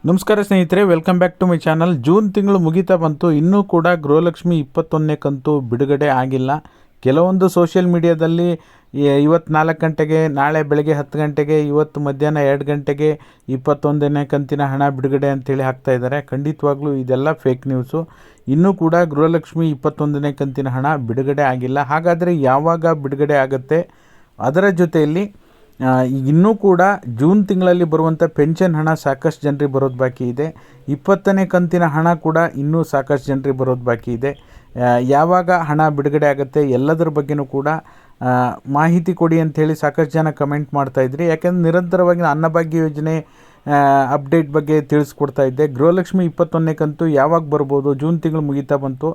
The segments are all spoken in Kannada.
ನಮಸ್ಕಾರ ಸ್ನೇಹಿತರೆ, welcome back to my channel. June ತಿಂಗಳು ಮುಗಿತಾ ಬಂತು, ಇನ್ನೂ ಕೂಡ ಗೃಹಲಕ್ಷ್ಮಿ 21ನೇ ಕಂತು ಬಿಡುಗಡೆ ಆಗಿಲ್ಲ. ಕೆಲವೊಂದು ಸೋಷಿಯಲ್ ಮೀಡಿಯಾದಲ್ಲಿ ಇವತ್ತು 4 ಗಂಟೆಗೆ, ನಾಳೆ ಬೆಳಗ್ಗೆ 10 ಗಂಟೆಗೆ, ಇವತ್ತು ಮಧ್ಯಾಹ್ನ 2 ಗಂಟೆಗೆ 21ನೇ ಕಂತಿನ ಹಣ ಬಿಡುಗಡೆ ಅಂತೇಳಿ ಹಾಕ್ತಾ ಇದ್ದಾರೆ. ಖಂಡಿತವಾಗ್ಲೂ ಇದೆಲ್ಲ ಫೇಕ್ ನ್ಯೂಸು. ಇನ್ನೂ ಕೂಡ ಗೃಹಲಕ್ಷ್ಮಿ 21ನೇ ಕಂತಿನ ಹಣ ಬಿಡುಗಡೆ ಆಗಿಲ್ಲ. ಹಾಗಾದರೆ ಯಾವಾಗ ಬಿಡುಗಡೆ ಆಗುತ್ತೆ? ಅದರ ಜೊತೆಯಲ್ಲಿ ಇನ್ನೂ ಕೂಡ ಜೂನ್ ತಿಂಗಳಲ್ಲಿ ಬರುವಂಥ ಪೆನ್ಷನ್ ಹಣ ಸಾಕಷ್ಟು ಜನರಿಗೆ ಬರೋದು ಬಾಕಿ ಇದೆ. 20ನೇ ಕಂತಿನ ಹಣ ಕೂಡ ಇನ್ನೂ ಸಾಕಷ್ಟು ಜನರಿಗೆ ಬರೋದು ಬಾಕಿ ಇದೆ. ಯಾವಾಗ ಹಣ ಬಿಡುಗಡೆ ಆಗುತ್ತೆ ಎಲ್ಲದರ ಬಗ್ಗೆನೂ ಕೂಡ ಮಾಹಿತಿ ಕೊಡಿ ಅಂಥೇಳಿ ಸಾಕಷ್ಟು ಜನ ಕಮೆಂಟ್ ಮಾಡ್ತಾಯಿದ್ರಿ. ಯಾಕೆಂದರೆ ನಿರಂತರವಾಗಿ ಅನ್ನಭಾಗ್ಯ ಯೋಜನೆ ಅಪ್ಡೇಟ್ ಬಗ್ಗೆ ತಿಳಿಸ್ಕೊಡ್ತಾ ಇದ್ದೆ. ಗೃಹಲಕ್ಷ್ಮಿ 21ನೇ ಕಂತು ಯಾವಾಗ ಬರ್ಬೋದು? ಜೂನ್ ತಿಂಗಳು ಮುಗಿತಾ ಬಂತು.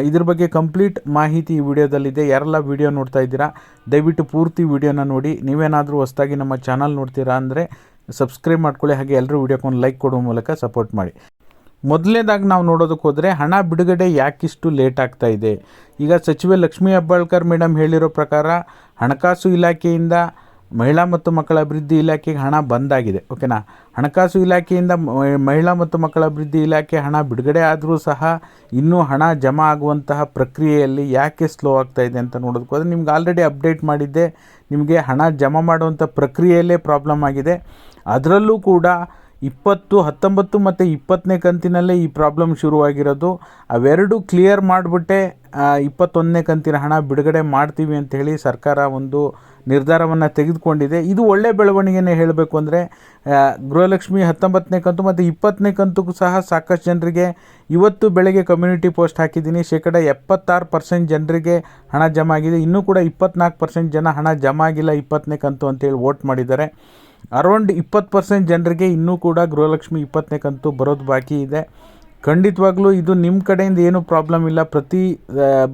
ಇದ್ರ ಬಗ್ಗೆ ಕಂಪ್ಲೀಟ್ ಮಾಹಿತಿ ಈ ವಿಡಿಯೋದಲ್ಲಿದೆ. ಯಾರೆಲ್ಲ ವಿಡಿಯೋ ನೋಡ್ತಾ ಇದ್ದೀರಾ ದಯವಿಟ್ಟು ಪೂರ್ತಿ ವಿಡಿಯೋನ ನೋಡಿ. ನೀವೇನಾದರೂ ಹೊಸದಾಗಿ ನಮ್ಮ ಚಾನಲ್ ನೋಡ್ತೀರಾ ಅಂದರೆ ಸಬ್ಸ್ಕ್ರೈಬ್ ಮಾಡ್ಕೊಳ್ಳಿ. ಹಾಗೆ ಎಲ್ಲರೂ ವಿಡಿಯೋಕ್ಕೊಂದು ಲೈಕ್ ಕೊಡುವ ಮೂಲಕ ಸಪೋರ್ಟ್ ಮಾಡಿ. ಮೊದಲನೇದಾಗಿ ನಾವು ನೋಡೋದಕ್ಕೆ ಹೋದರೆ ಹಣ ಬಿಡುಗಡೆ ಯಾಕಿಷ್ಟು ಲೇಟ್ ಆಗ್ತಾ ಇದೆ? ಈಗ ಸಚಿವೆ ಲಕ್ಷ್ಮೀ ಹೆಬ್ಬಾಳ್ಕರ್ ಮೇಡಮ್ ಹೇಳಿರೋ ಪ್ರಕಾರ ಹಣಕಾಸು ಇಲಾಖೆಯಿಂದ ಮಹಿಳಾ ಮತ್ತು ಮಕ್ಕಳ ಅಭಿವೃದ್ಧಿ ಇಲಾಖೆಗೆ ಹಣ ಬಂದಾಗಿದೆ. ಓಕೆನಾ? ಹಣಕಾಸು ಇಲಾಖೆಯಿಂದ ಮಹಿಳಾ ಮತ್ತು ಮಕ್ಕಳ ಅಭಿವೃದ್ಧಿ ಇಲಾಖೆ ಹಣ ಬಿಡುಗಡೆ ಆದರೂ ಸಹ ಇನ್ನೂ ಹಣ ಜಮಾ ಆಗುವಂತಹ ಪ್ರಕ್ರಿಯೆಯಲ್ಲಿ ಯಾಕೆ ಸ್ಲೋ ಆಗ್ತಾ ಇದೆ ಅಂತ ನೋಡೋದಕ್ಕೆ ಹೋದರೆ ನಿಮ್ಗೆ ಆಲ್ರೆಡಿ ಅಪ್ಡೇಟ್ ಮಾಡಿದ್ದೆ. ನಿಮಗೆ ಹಣ ಜಮಾ ಮಾಡುವಂಥ ಪ್ರಕ್ರಿಯೆಯಲ್ಲೇ ಪ್ರಾಬ್ಲಮ್ ಆಗಿದೆ. ಅದರಲ್ಲೂ ಕೂಡ 20, 19 ಮತ್ತು 20ನೇ ಕಂತಿನಲ್ಲೇ ಈ ಪ್ರಾಬ್ಲಮ್ ಶುರುವಾಗಿರೋದು. ಅವೆರಡು ಕ್ಲಿಯರ್ ಮಾಡಿಬಿಟ್ಟೆ 21ನೇ ಕಂತಿನ ಹಣ ಬಿಡುಗಡೆ ಮಾಡ್ತೀವಿ ಅಂತ ಹೇಳಿ ಸರ್ಕಾರ ಒಂದು ನಿರ್ಧಾರವನ್ನು ತೆಗೆದುಕೊಂಡಿದೆ. ಇದು ಒಳ್ಳೆ ಬೆಳವಣಿಗೆನೇ ಹೇಳಬೇಕು ಅಂದರೆ. ಗೃಹಲಕ್ಷ್ಮಿ 19ನೇ ಕಂತು ಮತ್ತು 20ನೇ ಕಂತುಗೂ ಸಹ ಸಾಕಷ್ಟು ಜನರಿಗೆ ಇವತ್ತು ಬೆಳಗ್ಗೆ ಕಮ್ಯುನಿಟಿ ಪೋಸ್ಟ್ ಹಾಕಿದ್ದೀನಿ. 76% ಜನರಿಗೆ ಹಣ ಜಮಾ ಆಗಿದೆ. ಇನ್ನೂ ಕೂಡ 24% ಜನ ಹಣ ಜಮಾ ಆಗಿಲ್ಲ 20ನೇ ಕಂತು ಅಂತೇಳಿ ವೋಟ್ ಮಾಡಿದ್ದಾರೆ. ಅರೌಂಡ್ 20% ಜನರಿಗೆ ಇನ್ನೂ ಕೂಡ ಗೃಹಲಕ್ಷ್ಮಿ 20ನೇ ಕಂತು ಬರೋದು ಬಾಕಿ ಇದೆ. ಖಂಡಿತವಾಗ್ಲೂ ಇದು ನಿಮ್ಮ ಕಡೆಯಿಂದ ಏನೂ ಪ್ರಾಬ್ಲಮ್ ಇಲ್ಲ. ಪ್ರತಿ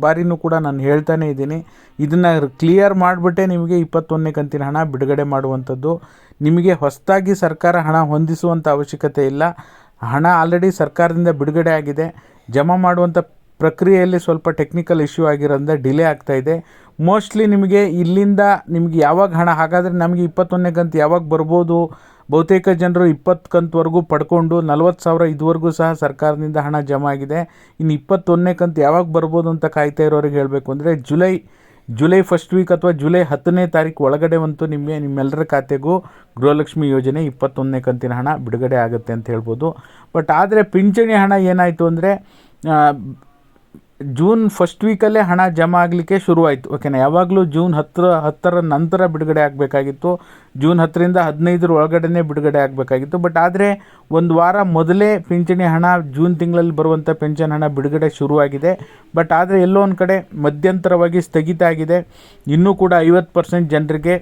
ಬಾರಿನೂ ಕೂಡ ನಾನು ಹೇಳ್ತಾನೆ ಇದ್ದೀನಿ, ಇದನ್ನು ಕ್ಲಿಯರ್ ಮಾಡಿಬಿಟ್ಟೆ ನಿಮಗೆ 21ನೇ ಕಂತಿನ ಹಣ ಬಿಡುಗಡೆ ಮಾಡುವಂಥದ್ದು. ನಿಮಗೆ ಹೊಸದಾಗಿ ಸರ್ಕಾರ ಹಣ ಹೊಂದಿಸುವಂಥ ಅವಶ್ಯಕತೆ ಇಲ್ಲ. ಹಣ ಆಲ್ರೆಡಿ ಸರ್ಕಾರದಿಂದ ಬಿಡುಗಡೆ ಆಗಿದೆ. ಜಮಾ ಮಾಡುವಂಥ ಪ್ರಕ್ರಿಯೆಯಲ್ಲಿ ಸ್ವಲ್ಪ ಟೆಕ್ನಿಕಲ್ ಇಶ್ಯೂ ಆಗಿರೋದ್ರಿಂದ ಡಿಲೇ ಆಗ್ತಾಯಿದೆ. ಮೋಸ್ಟ್ಲಿ ನಿಮಗೆ ಇಲ್ಲಿಂದ ನಿಮಗೆ ಯಾವಾಗ ಹಣ, ಹಾಗಾದರೆ ನಮಗೆ 21ನೇ ಕಂತು ಯಾವಾಗ ಬರ್ಬೋದು? ಬಹುತೇಕ ಜನರು 20 ಕಂತುವರೆಗೂ ಪಡ್ಕೊಂಡು 40,000 ಇದುವರೆಗೂ ಸಹ ಸರ್ಕಾರದಿಂದ ಹಣ ಜಮಾ ಆಗಿದೆ. ಇನ್ನು 21ನೇ ಕಂತು ಯಾವಾಗ ಬರ್ಬೋದು ಅಂತ ಕಾಯ್ತಾ ಇರೋರಿಗೆ ಹೇಳಬೇಕು ಅಂದರೆ ಜುಲೈ ಫಸ್ಟ್ ವೀಕ್ ಅಥವಾ ಜುಲೈ 10ನೇ ತಾರೀಕು ಒಳಗಡೆ ಅಂತೂ ನಿಮ್ಮೆಲ್ಲರ ಖಾತೆಗೂ ಗೃಹಲಕ್ಷ್ಮಿ ಯೋಜನೆ 21ನೇ ಕಂತಿನ ಹಣ ಬಿಡುಗಡೆ ಆಗುತ್ತೆ ಅಂತ ಹೇಳ್ಬೋದು. ಬಟ್ ಆದರೆ ಪಿಂಚಣಿ ಹಣ ಏನಾಯಿತು ಅಂದರೆ ಜೂನ್ ಫಸ್ಟ್ ವೀಕಲ್ಲೇ ಹಣ ಜಮಾ ಆಗಲಿಕ್ಕೆ ಶುರುವಾಯಿತು. ಓಕೆನಾ? ಯಾವಾಗಲೂ ಜೂನ್ 10ರ ನಂತರ ಬಿಡುಗಡೆ ಆಗಬೇಕಾಗಿತ್ತು. ಜೂನ್ 10ರಿಂದ 15 ಒಳಗಡೆ ಬಿಡುಗಡೆ ಆಗಬೇಕಾಗಿತ್ತು. ಬಟ್ ಆದರೆ ಒಂದು ವಾರ ಮೊದಲೇ ಪಿಂಚಣಿ ಹಣ, ಜೂನ್ ತಿಂಗಳಲ್ಲಿ ಬರುವಂಥ ಪೆನ್ಷನ್ ಹಣ ಬಿಡುಗಡೆ ಶುರುವಾಗಿದೆ. ಬಟ್ ಆದರೆ ಎಲ್ಲೋ ಒಂದು ಕಡೆ ಮಧ್ಯಂತರವಾಗಿ ಸ್ಥಗಿತ ಆಗಿದೆ. ಇನ್ನೂ ಕೂಡ 50% ಜನರಿಗೆ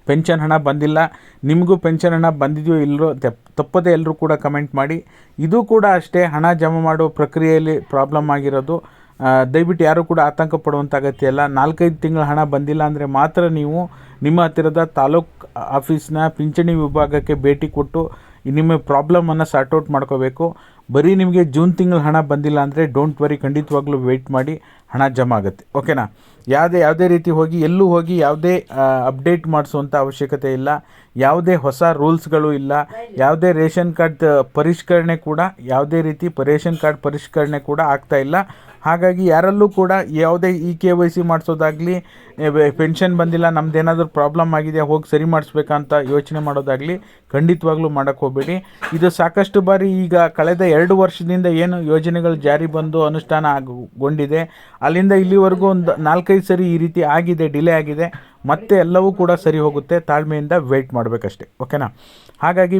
ಪೆನ್ಷನ್ ಹಣ ಬಂದಿಲ್ಲ. ನಿಮಗೂ ಪೆನ್ಷನ್ ಹಣ ಬಂದಿದೆಯೋ ಇಲ್ಲೋ ತಪ್ಪದೇ ಎಲ್ಲರೂ ಕೂಡ ಕಮೆಂಟ್ ಮಾಡಿ. ಇದು ಕೂಡ ಅಷ್ಟೇ, ಹಣ ಜಮಾ ಮಾಡೋ ಪ್ರಕ್ರಿಯೆಯಲ್ಲಿ ಪ್ರಾಬ್ಲಮ್ ಆಗಿರೋದು. ದಯವಿಟ್ಟು ಯಾರೂ ಕೂಡ ಆತಂಕ ಪಡುವಂಥ ಅಗತ್ಯ ಇಲ್ಲ. 4-5 ತಿಂಗಳ ಹಣ ಬಂದಿಲ್ಲ ಅಂದರೆ ಮಾತ್ರ ನೀವು ನಿಮ್ಮ ಹತ್ತಿರದ ತಾಲೂಕು ಆಫೀಸ್ನ ಪಿಂಚಣಿ ವಿಭಾಗಕ್ಕೆ ಭೇಟಿ ಕೊಟ್ಟು ನಿಮ್ಮ ಪ್ರಾಬ್ಲಮನ್ನು ಸಾರ್ಟ್ಔಟ್ ಮಾಡ್ಕೋಬೇಕು. ಬರೀ ನಿಮಗೆ ಜೂನ್ ತಿಂಗಳ ಹಣ ಬಂದಿಲ್ಲ ಅಂದರೆ ಡೋಂಟ್ ವರಿ, ಖಂಡಿತವಾಗ್ಲೂ ವೆಯ್ಟ್ ಮಾಡಿ, ಹಣ ಜಮಾ ಆಗುತ್ತೆ. ಓಕೆನಾ? ಯಾವುದೇ ರೀತಿ ಎಲ್ಲೂ ಹೋಗಿ ಯಾವುದೇ ಅಪ್ಡೇಟ್ ಮಾಡಿಸುವಂಥ ಅವಶ್ಯಕತೆ ಇಲ್ಲ. ಯಾವುದೇ ಹೊಸ ರೂಲ್ಸ್ಗಳು ಇಲ್ಲ. ಯಾವುದೇ ರೇಷನ್ ಕಾರ್ಡ್ ಪರಿಷ್ಕರಣೆ ಕೂಡ, ಯಾವುದೇ ರೀತಿ ರೇಷನ್ ಕಾರ್ಡ್ ಪರಿಷ್ಕರಣೆ ಕೂಡ ಆಗ್ತಾ ಇಲ್ಲ. ಹಾಗಾಗಿ ಯಾರಲ್ಲೂ ಕೂಡ ಯಾವುದೇ KYC ಮಾಡಿಸೋದಾಗಲಿ, ಪೆನ್ಷನ್ ಬಂದಿಲ್ಲ, ನಮ್ಮದೇನಾದರೂ ಪ್ರಾಬ್ಲಮ್ ಆಗಿದೆ ಹೋಗಿ ಸರಿ ಮಾಡಿಸ್ಬೇಕಂತ ಯೋಚನೆ ಮಾಡೋದಾಗಲಿ ಖಂಡಿತವಾಗ್ಲೂ ಮಾಡೋಕ್ಕೆ ಹೋಗಬೇಡಿ. ಇದು ಸಾಕಷ್ಟು ಬಾರಿ ಈಗ ಕಳೆದ 2 ವರ್ಷದಿಂದ ಏನು ಯೋಜನೆಗಳು ಜಾರಿ ಬಂದು ಅನುಷ್ಠಾನ ಗೊಂಡಿದೆ, ಅಲ್ಲಿಂದ ಇಲ್ಲಿವರೆಗೂ ಒಂದು 4-5 ಸರಿ ಈ ರೀತಿ ಆಗಿದೆ, ಡಿಲೇ ಆಗಿದೆ. ಮತ್ತೆ ಎಲ್ಲವೂ ಕೂಡ ಸರಿ ಹೋಗುತ್ತೆ. ತಾಳ್ಮೆಯಿಂದ ವೆಯ್ಟ್ ಮಾಡಬೇಕಷ್ಟೆ. ಓಕೆನಾ? ಹಾಗಾಗಿ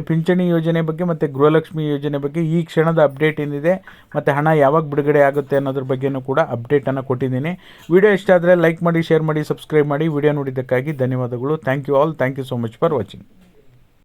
ಪಿಂಚಣಿ ಯೋಜನೆ ಬಗ್ಗೆ ಮತ್ತು ಗೃಹಲಕ್ಷ್ಮಿ ಯೋಜನೆ ಬಗ್ಗೆ ಈ ಕ್ಷಣದ ಅಪ್ಡೇಟ್ ಏನಿದೆ ಮತ್ತು ಹಣ ಯಾವಾಗ ಬಿಡುಗಡೆ ಆಗುತ್ತೆ ಅನ್ನೋದ್ರ ಬಗ್ಗೆನೂ ಕೂಡ ಅಪ್ಡೇಟನ್ನು ಕೊಟ್ಟಿದ್ದೀನಿ. ವಿಡಿಯೋ ಇಷ್ಟ ಆದರೆ ಲೈಕ್ ಮಾಡಿ, ಶೇರ್ ಮಾಡಿ, ಸಬ್ಸ್ಕ್ರೈಬ್ ಮಾಡಿ. ವಿಡಿಯೋ ನೋಡಿದ್ದಕ್ಕಾಗಿ ಧನ್ಯವಾದಗಳು. Thank you all. Thank you so much for watching.